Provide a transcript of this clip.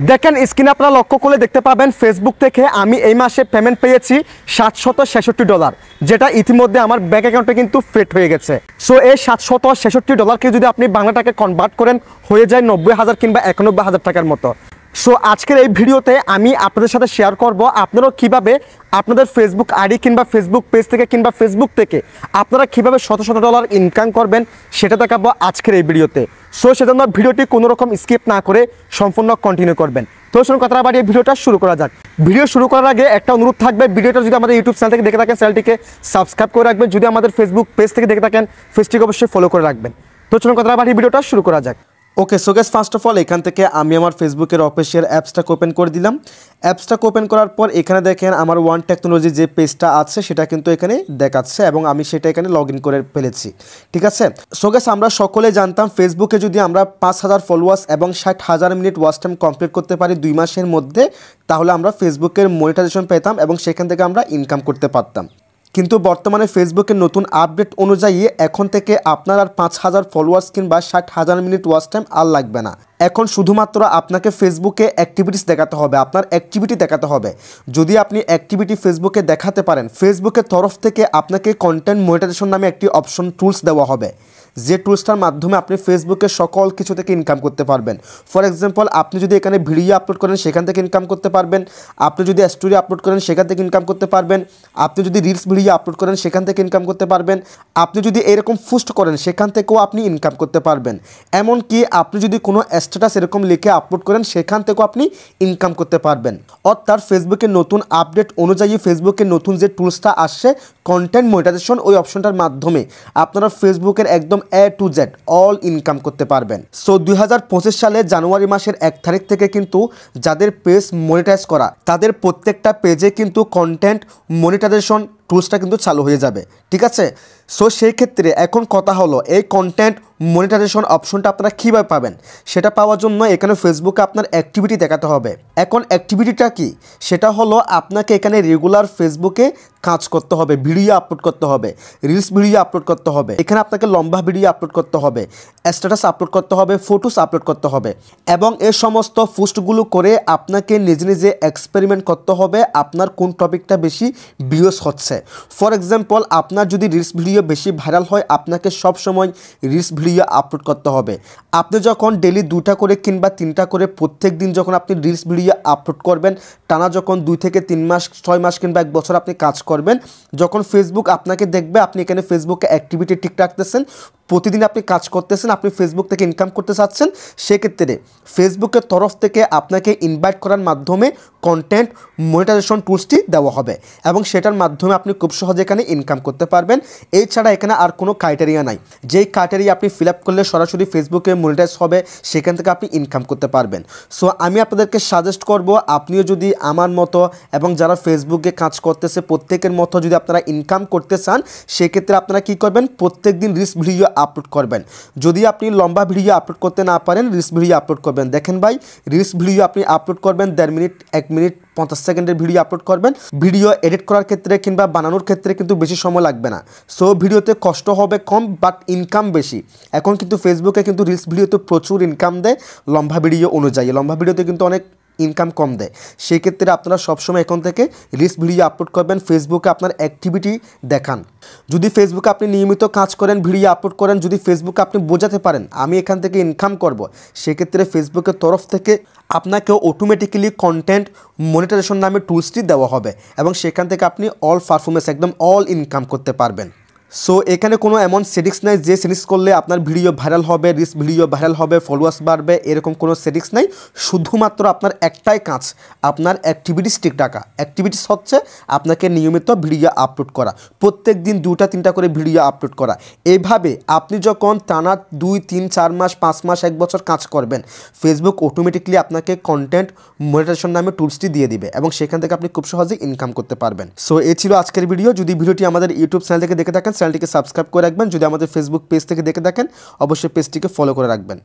দেখেন স্ক্রিনে আপনারা লক্ষ্য করলে দেখতে পাবেন ফেসবুক থেকে আমি এই মাসে পেমেন্ট পেয়েছি $766, যেটা ইতিমধ্যে আমার ব্যাংক অ্যাকাউন্টে কিন্তু ফেট হয়ে গেছে। সো এই $766কে যদি আপনি বাংলা টাকায় কনভার্ট করেন হয়ে যায় 90,000 কিংবা 91,000 টাকার মতো। সো আজকের এই ভিডিওতে আমি আপনাদের সাথে শেয়ার করব আপনারাও কিভাবে আপনাদের ফেসবুক আইডি কিংবা ফেসবুক পেজ থেকে কিংবা ফেসবুক থেকে আপনারা কিভাবে শত শত ডলার ইনকাম করবেন সেটা দেখাবো আজকের এই ভিডিওতে। সো সেজন্য ভিডিওটি কোনো রকম স্কিপ না করে সম্পূর্ণ কন্টিনিউ করবেন। তো শুনুন কথা বাড়িয়ে ভিডিওটা শুরু করা যাক। ভিডিও শুরু করার আগে একটা অনুরোধ থাকবে, ভিডিওটা যদি আমাদের ইউটিউব চ্যানেল থেকে দেখে থাকেন চ্যানেলটিকে সাবস্ক্রাইব করে রাখবেন, যদি আমাদের ফেসবুক পেজ থেকে দেখে থাকেন পেজটিকে অবশ্যই ফলো করে রাখবেন। তো চলুন কথা বাড়িয়ে ভিডিওটা শুরু করা যাক। Okay so guys, first of all এখান থেকে আমি আমার ফেসবুকের অফিসিয়াল অ্যাপসটাকে ওপেন করে দিলাম। অ্যাপসটাকে ওপেন করার পর এখানে দেখেন আমার ওয়ান টেকনোলজি যে পেজটা আছে সেটা কিন্তু এখানে দেখাচ্ছে এবং আমি সেটা এখানে লগ ইন করে ফেলেছি। ঠিক আছে, সো গাইস আমরা সকলে জানতাম ফেসবুকে যদি আমরা 5,000 ফলোয়ার্স এবং 60,000 মিনিট ওয়াচ টাইম কমপ্লিট করতে পারি 2 মাসের মধ্যে, তাহলে আমরা ফেসবুকের মনিটাইজেশন পেতাম এবং সেখান থেকে আমরা ইনকাম করতে পারতাম। কিন্তু বর্তমানে ফেসবুকের নতুন আপডেট অনুযায়ী এখন থেকে আপনার আর 5,000 ফলোয়ার্স কিংবা 60,000 মিনিট ওয়াচ টাইম আর লাগবে না। এখন শুধুমাত্র আপনাকে ফেসবুকে অ্যাক্টিভিটিস দেখাতে হবে, আপনার অ্যাক্টিভিটি দেখাতে হবে। যদি আপনি অ্যাক্টিভিটি ফেসবুকে দেখাতে পারেন, ফেসবুকের তরফ থেকে আপনাকে কন্টেন্ট মনিটাইজেশন নামে একটি অপশন টুলস দেওয়া হবে, যে টুলসটার মাধ্যমে আপনি ফেসবুকের সকল কিছু থেকে ইনকাম করতে পারবেন। ফর এক্সাম্পল, আপনি যদি এখানে ভিডিও আপলোড করেন সেখান থেকে ইনকাম করতে পারবেন, আপনি যদি স্টোরি আপলোড করেন সেখান থেকে ইনকাম করতে পারবেন, আপনি যদি রিলস ভিডিও আপলোড করেন সেখান থেকে ইনকাম করতে পারবেন, আপনি যদি এরকম পোস্ট করেন সেখান থেকেও আপনি ইনকাম করতে পারবেন। এমনকি আপনি যদি কোনো স্ট্যাটাস এরকম লিখে আপলোড করেন সেখান থেকেও আপনি ইনকাম করতে পারবেন। অর্থাৎ ফেসবুকের নতুন আপডেট অনুযায়ী ফেসবুকের নতুন যে টুলসটা আসছে কন্টেন্ট মনিটাইজেশন, ওই অপশনটার মাধ্যমে আপনারা ফেসবুকের একদম A to Z all income করতে পারবেন। সো 2025 সালে জানুয়ারি মাসের 1 তারিখ থেকে কিন্তু যাদের পেজ মনিটাইজ করা তাদের প্রত্যেকটা পেজে কিন্তু কন্টেন্ট মনিটাইজেশন টুলসটা কিন্তু চালু হয়ে যাবে। ঠিক আছে, সো সেই ক্ষেত্রে এখন কথা হলো এই কন্টেন্ট মনিটাইজেশন অপশনটা আপনারা কীভাবে পাবেন। সেটা পাওয়ার জন্য এখানে ফেসবুকে আপনার অ্যাক্টিভিটি দেখাতে হবে। এখন অ্যাক্টিভিটিটা কি, সেটা হলো আপনাকে এখানে রেগুলার ফেসবুকে কাজ করতে হবে, ভিডিও আপলোড করতে হবে, রিলস ভিডিও আপলোড করতে হবে, এখানে আপনাকে লম্বা ভিডিও আপলোড করতে হবে, স্ট্যাটাস আপলোড করতে হবে, ফটোস আপলোড করতে হবে এবং এই সমস্ত পোস্টগুলো করে আপনাকে নিজে নিজে এক্সপেরিমেন্ট করতে হবে আপনার কোন টপিকটা বেশি ভিউজ হচ্ছে। ফর এক্সাম্পল, আপনার যদি রিলস ভিডিও বেশি ভাইরাল হয় আপনাকে সবসময় রিলস ভিডিও আপলোড করতে হবে। আপনি যখন ডেলি 2টা করে কিংবা 3টা করে প্রত্যেক দিন যখন আপনি রিলস ভিডিও আপলোড করবেন, টানা যখন 2 থেকে 3 মাস 6 মাস কিংবা 1 বছর আপনি কাজ করবেন, যখন ফেসবুক আপনাকে দেখবে আপনি এখানে ফেসবুকে অ্যাক্টিভিটি ঠিক রাখতেছেন, প্রতিদিন আপনি কাজ করতেছেন, আপনি ফেসবুক থেকে ইনকাম করতে চাচ্ছেন, সেক্ষেত্রে ফেসবুকের তরফ থেকে আপনাকে ইনভাইট করার মাধ্যমে কন্টেন্ট মনিটাইজেশন টুলসটি দেওয়া হবে এবং সেটার মাধ্যমে আপনি খুব সহজে এখানে ইনকাম করতে পারবেন। এছাড়া এখানে আর কোনো ক্রাইটেরিয়া নাই, যেই ক্রাইটেরিয়া আপনি ফিল আপ করলে সরাসরি ফেসবুকে মনিটাইজ হবে সেখান থেকে আপনি ইনকাম করতে পারবেন। সো আমি আপনাদেরকে সাজেস্ট করব আপনিও যদি আমার মতো এবং যারা ফেসবুকে কাজ করতেছে প্রত্যেকের মতো যদি আপনারা ইনকাম করতে চান, সেক্ষেত্রে আপনারা কী করবেন, প্রত্যেক দিন রিলস ভিডিও আপলোড করবেন। যদি আপনি লম্বা ভিডিও আপলোড করতে না পারেন, রিলস ভিডিও আপলোড করবেন। দেখেন ভাই, রিলস ভিডিও আপনি আপলোড করবেন 1.5 মিনিট 1 মিনিট 50 সেকেন্ডের ভিডিও আপলোড করবেন। ভিডিও এডিট করার ক্ষেত্রে কিংবা বানানোর ক্ষেত্রে কিন্তু বেশি সময় লাগবে না। সো ভিডিওতে কষ্ট হবে কম বাট ইনকাম বেশি। এখন কিন্তু ফেসবুকে কিন্তু রিলস ভিডিওতে প্রচুর ইনকাম দেয় লম্বা ভিডিও অনুযায়ী, লম্বা ভিডিওতে কিন্তু অনেক ইনকাম কম দেয়। সেই ক্ষেত্রে আপনারা সবসময় এখন থেকে রিলস ভিডিও আপলোড করবেন, ফেসবুকে আপনার অ্যাক্টিভিটি দেখান। যদি ফেসবুকে আপনি নিয়মিত কাজ করেন, ভিডিও আপলোড করেন, যদি ফেসবুকে আপনি বোঝাতে পারেন আমি এখান থেকে ইনকাম করব, সেক্ষেত্রে ফেসবুকের তরফ থেকে আপনাকে অটোমেটিক্যালি কন্টেন্ট মনিটাইজেশন নামে টুলসটি দেওয়া হবে এবং সেখান থেকে আপনি অল পারফরমেন্স একদম অল ইনকাম করতে পারবেন। সো এখানে কোনো এমন সেটিংস নাই যে সেটিংস করলে আপনার ভিডিও ভাইরাল হবে, রিলস ভিডিও ভাইরাল হবে, ফলোয়ার্স বাড়বে, এরকম কোনো সেটিংস নাই। শুধুমাত্র আপনার একটাই কাজ, আপনার অ্যাক্টিভিটিস ঠিক রাখা। অ্যাক্টিভিটিস হচ্ছে আপনাকে নিয়মিত ভিডিও আপলোড করা, প্রত্যেক দিন 2টা 3টা করে ভিডিও আপলোড করা। এইভাবে আপনি যখন টানা 2 3 4 মাস 5 মাস 1 বছর কাজ করবেন, ফেসবুক অটোমেটিকলি আপনাকে কন্টেন্ট মনিটাইজেশন নামে টুলসটি দিয়ে দিবে এবং সেখান থেকে আপনি খুব সহজেই ইনকাম করতে পারবেন। সো এই ছিল আজকের ভিডিও। যদি ভিডিওটি আমাদের ইউটিউব চ্যানেল থেকে দেখে থাকেন চ্যানেলটিকে সাবস্ক্রাইব করে রাখবেন, যদি আমাদের ফেসবুক পেজ থেকে দেখে থাকেন অবশ্যই পেজটিকে ফলো করে রাখবেন।